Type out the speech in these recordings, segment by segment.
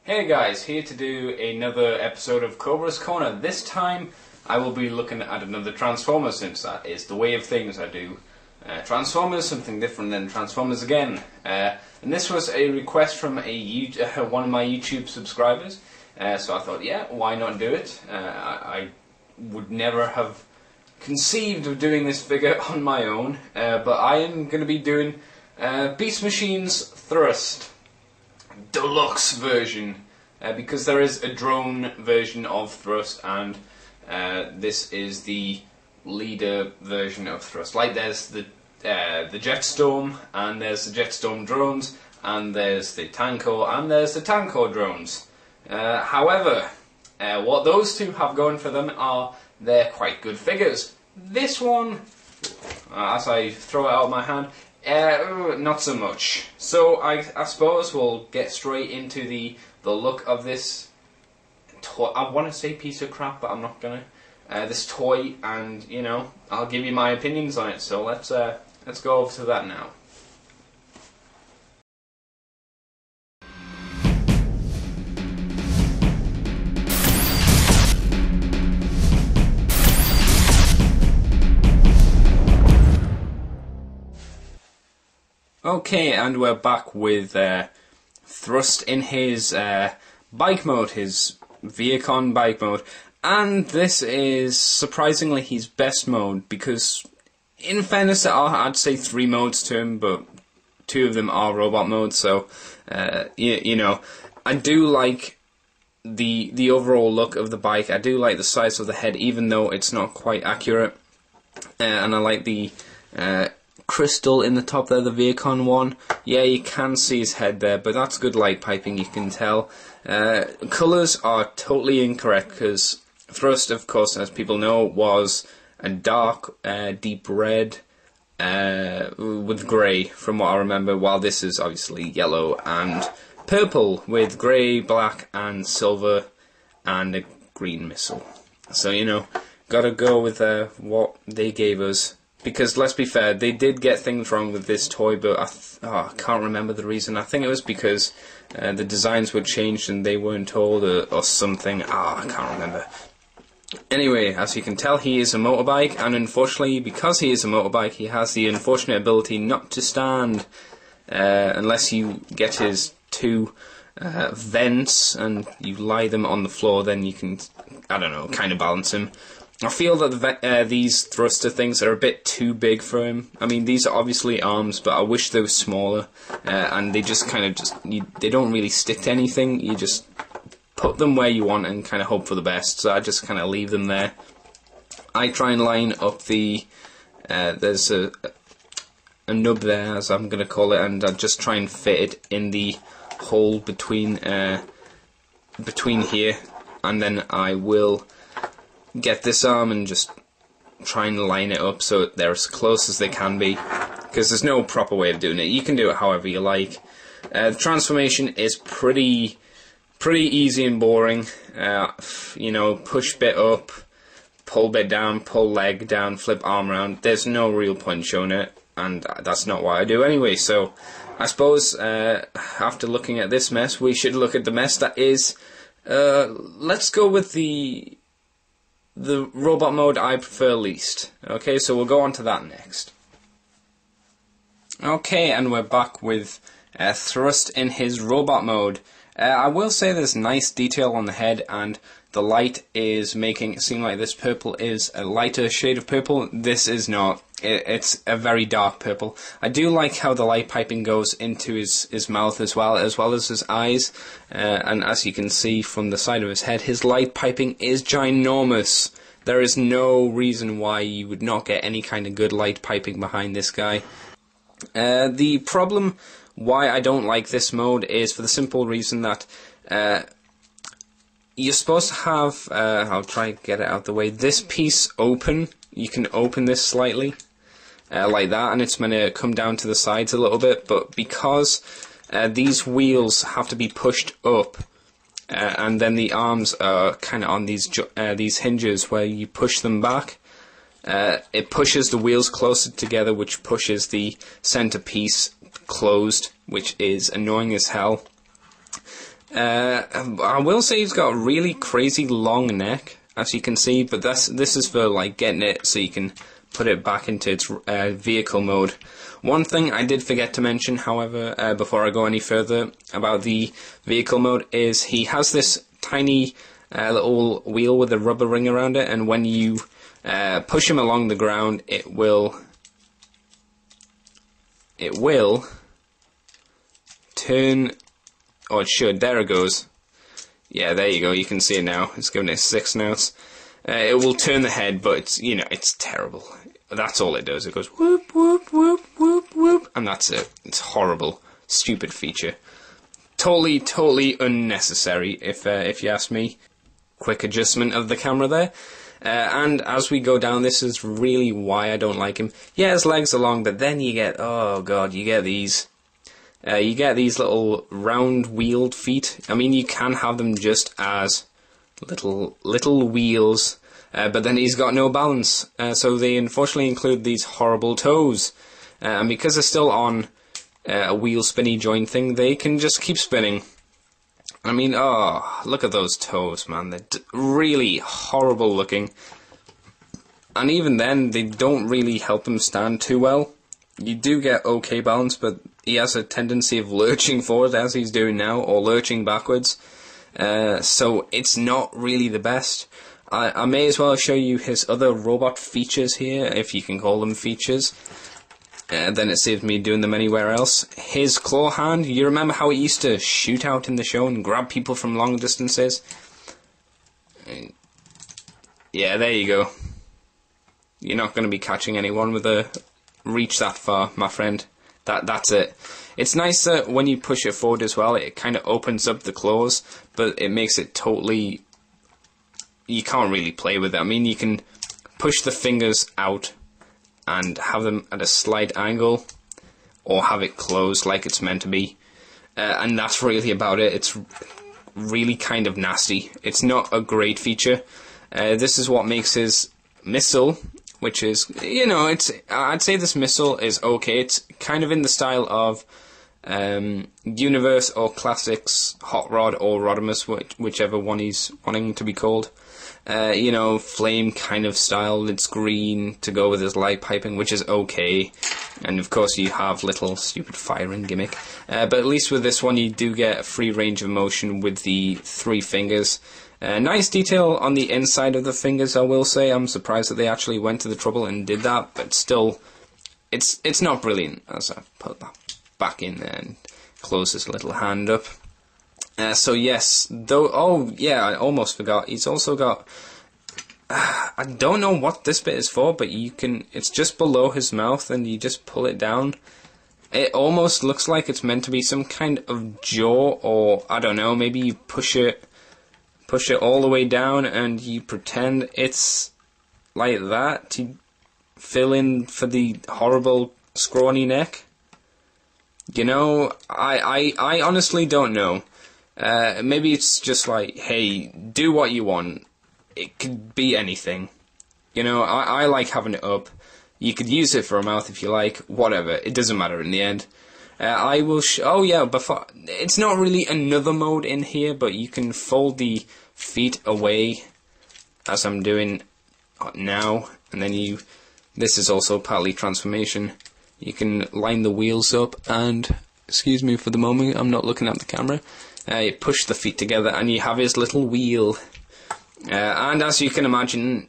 Hey guys, here to do another episode of Cobra's Corner. This time I will be looking at another Transformers, since that is the way of things. I do Transformers, something different than Transformers again. And this was a request from one of my YouTube subscribers, so I thought, yeah, why not do it? I would never have conceived of doing this figure on my own, but I am going to be doing Beast Machine's Thrust Deluxe version, because there is a drone version of Thrust, and this is the leader version of Thrust. Like, there's the Jetstorm, and there's the Jetstorm drones, and there's the Tanko, and there's the Tanko drones. However, what those two have going for them are they're quite good figures. This one, as I throw it out of my hand, not so much. So I suppose we'll get straight into the look of this toy. I want to say piece of crap, but I'm not gonna. This toy, and you know, I'll give you my opinions on it. So let's go over to that now. Okay, and we're back with Thrust in his bike mode, his Viacon bike mode, and this is surprisingly his best mode, because in fairness I'd say 3 modes to him, but 2 of them are robot modes, so you know, I do like the overall look of the bike. I do like the size of the head, even though it's not quite accurate, and I like the crystal in the top there, the Viacon one. Yeah, you can see his head there, but that's good light piping, you can tell. Colours are totally incorrect, because Thrust, of course, as people know, was a dark, deep red with grey, from what I remember, while this is obviously yellow and purple with grey, black and silver and a green missile. So, you know, gotta go with what they gave us. Because, let's be fair, they did get things wrong with this toy, but I can't remember the reason. I think it was because the designs were changed and they weren't told, or something. I can't remember. Anyway, as you can tell, he is a motorbike, and unfortunately, because he is a motorbike, he has the unfortunate ability not to stand, unless you get his 2 vents and you lie them on the floor. Then you can, I don't know, kind of balance him. I feel that these thruster things are a bit too big for him. I mean, these are obviously arms, but I wish they were smaller, and they just kind of they don't really stick to anything. You just put them where you want and kind of hope for the best, so I just kind of leave them there. I try and line up the, there's a nub there, as I'm going to call it, and I just try and fit it in the hole between here, and then I will get this arm and just try and line it up so they're as close as they can be, because there's no proper way of doing it. You can do it however you like. The transformation is pretty easy and boring. You know, push bit up, pull bit down, pull leg down, flip arm around. There's no real point showing it, and that's not what I do anyway. So I suppose after looking at this mess, we should look at the mess that is. Let's go with the robot mode I prefer least. Okay, so we'll go on to that next. Okay, and we're back with Thrust in his robot mode. I will say there's nice detail on the head, and the light is making it seem like this purple is a lighter shade of purple. This is not. It's a very dark purple. I do like how the light piping goes into his mouth as well as his eyes. And as you can see from the side of his head, his light piping is ginormous. There is no reason why you would not get any kind of good light piping behind this guy. The problem why I don't like this mode is for the simple reason that you're supposed to have, I'll try and get it out of the way, this piece open. You can open this slightly, like that, and it's going to come down to the sides a little bit, but because these wheels have to be pushed up, and then the arms are kind of on these hinges where you push them back, it pushes the wheels closer together, which pushes the centerpiece closed, which is annoying as hell. I will say he's got a really crazy long neck, as you can see, but this is for like getting it so you can put it back into its vehicle mode. One thing I did forget to mention, however, before I go any further about the vehicle mode, is he has this tiny little wheel with a rubber ring around it, and when you push him along the ground, it will turn, or it should, there it goes. Yeah, there you go, you can see it now. It's giving it 6 notes. It will turn the head, but it's, you know, it's terrible. That's all it does. It goes whoop, whoop, whoop, whoop, whoop, and that's it. It's horrible. Stupid feature. Totally unnecessary, if you ask me. Quick adjustment of the camera there. And as we go down, this is really why I don't like him. Yeah, his legs are long, but then you get, oh god, you get these little round-wheeled feet. I mean, you can have them just as little wheels, but then he's got no balance. So they unfortunately include these horrible toes. And because they're still on a wheel spinny joint thing, they can just keep spinning. I mean, oh, look at those toes, man. They're really horrible looking. And even then, they don't really help him stand too well. You do get okay balance, but he has a tendency of lurching forward, as he's doing now, or lurching backwards. So it's not really the best. I may as well show you his other robot features here, if you can call them features. Then it saves me doing them anywhere else. His claw hand, you remember how he used to shoot out in the show and grab people from long distances? Yeah, there you go. You're not going to be catching anyone with a reach that far, my friend. That's it. It's nice that when you push it forward as well, it kind of opens up the claws, but it makes it totally... You can't really play with it. I mean, you can push the fingers out and have them at a slight angle, or have it closed like it's meant to be. And that's really about it. It's really kind of nasty. It's not a great feature. This is what makes his missile, which is, you know, I'd say this missile is okay. It's kind of in the style of Universe or Classics Hot Rod or Rodimus, whichever one he's wanting to be called. You know, flame kind of style. It's green to go with his light piping, which is okay. And of course you have little stupid firing gimmick. But at least with this one you do get a free range of motion with the 3 fingers. Nice detail on the inside of the fingers, I will say. I'm surprised that they actually went to the trouble and did that, but still, it's not brilliant. As I put that back in there and close this little hand up. So yes, though. Oh yeah, I almost forgot. He's also got. I don't know what this bit is for, but you can. It's just below his mouth, and you just pull it down. It almost looks like it's meant to be some kind of jaw, or I don't know. Maybe you push it all the way down, and you pretend it's like that to fill in for the horrible scrawny neck. You know, I honestly don't know. Maybe it's just like, hey, do what you want. It could be anything. You know, I like having it up. You could use it for a mouth if you like. Whatever. It doesn't matter in the end. I will oh yeah, before... It's not really another mode in here, but you can fold the feet away, as I'm doing now. And then you... This is also partly transformation. You can line the wheels up and... Excuse me for the moment, I'm not looking at the camera. You push the feet together and you have his little wheel. And as you can imagine,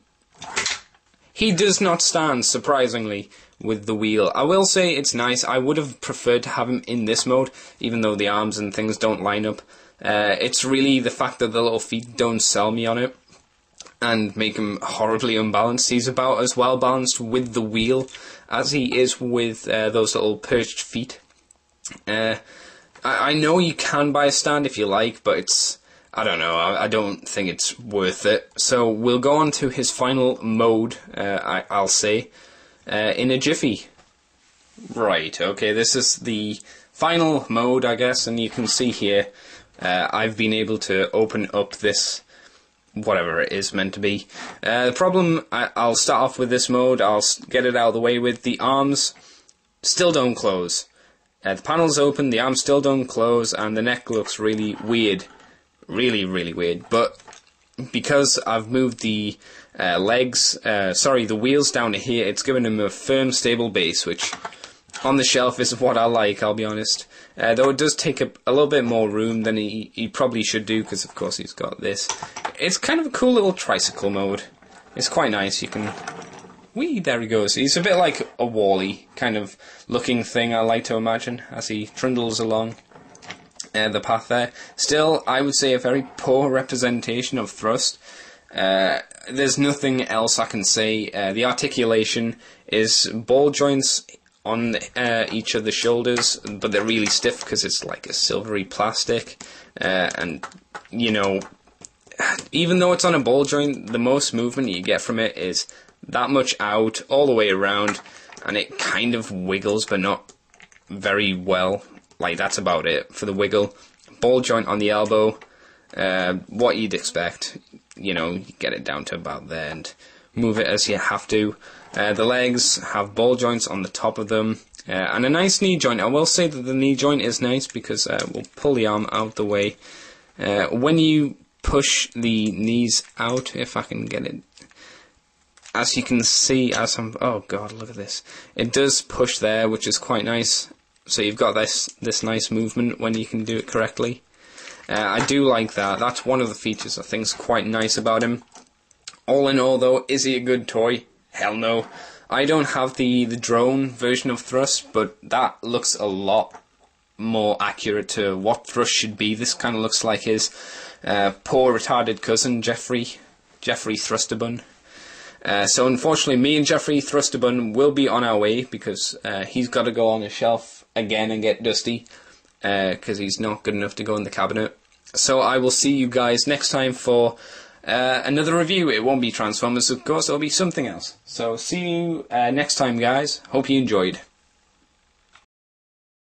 he does not stand, surprisingly, with the wheel. I will say it's nice. I would have preferred to have him in this mode, even though the arms and things don't line up. It's really the fact that the little feet don't sell me on it and make him horribly unbalanced. He's about as well balanced with the wheel as he is with those little perched feet. I know you can buy a stand if you like, but it's... I don't know, I don't think it's worth it. So we'll go on to his final mode, I'll say, in a jiffy. Right, okay, this is the final mode, I guess, and you can see here, I've been able to open up this, whatever it is meant to be. The problem, I'll start off with this mode, I'll get it out of the way with, the arms still don't close. The panel's open, the arms still don't close, and the neck looks really weird. Really, really weird. But because I've moved the the wheels down to here, it's given him a firm, stable base, which on the shelf is what I like, I'll be honest. Though it does take a little bit more room than he probably should do, because of course he's got this. It's kind of a cool little tricycle mode. It's quite nice. You can... Whee, there he goes. He's a bit like a Wall-E kind of looking thing, I like to imagine, as he trundles along the path there. Still, I would say a very poor representation of thrust. There's nothing else I can say. The articulation is ball joints on each of the shoulders, but they're really stiff because it's like a silvery plastic. And, you know, even though it's on a ball joint, the most movement you get from it is that much out, all the way around, and it kind of wiggles, but not very well. Like, that's about it for the wiggle. Ball joint on the elbow, what you'd expect. You know, you get it down to about there and move it as you have to. The legs have ball joints on the top of them, and a nice knee joint. I will say that the knee joint is nice because we'll pull the arm out the way. When you push the knees out, if I can get it, as you can see, oh god, look at this. It does push there, which is quite nice. So you've got this nice movement when you can do it correctly. I do like that. That's one of the features I think is quite nice about him. All in all, though, is he a good toy? Hell no. I don't have the drone version of Thrust, but that looks a lot more accurate to what Thrust should be. This kind of looks like his poor retarded cousin, Jeffrey Thrusterbun. So unfortunately, me and Jeffrey Thrusterbun will be on our way because he's got to go on a shelf again and get dusty because he's not good enough to go in the cabinet. So I will see you guys next time for another review. It won't be Transformers, of course, it'll be something else. So see you next time, guys. Hope you enjoyed.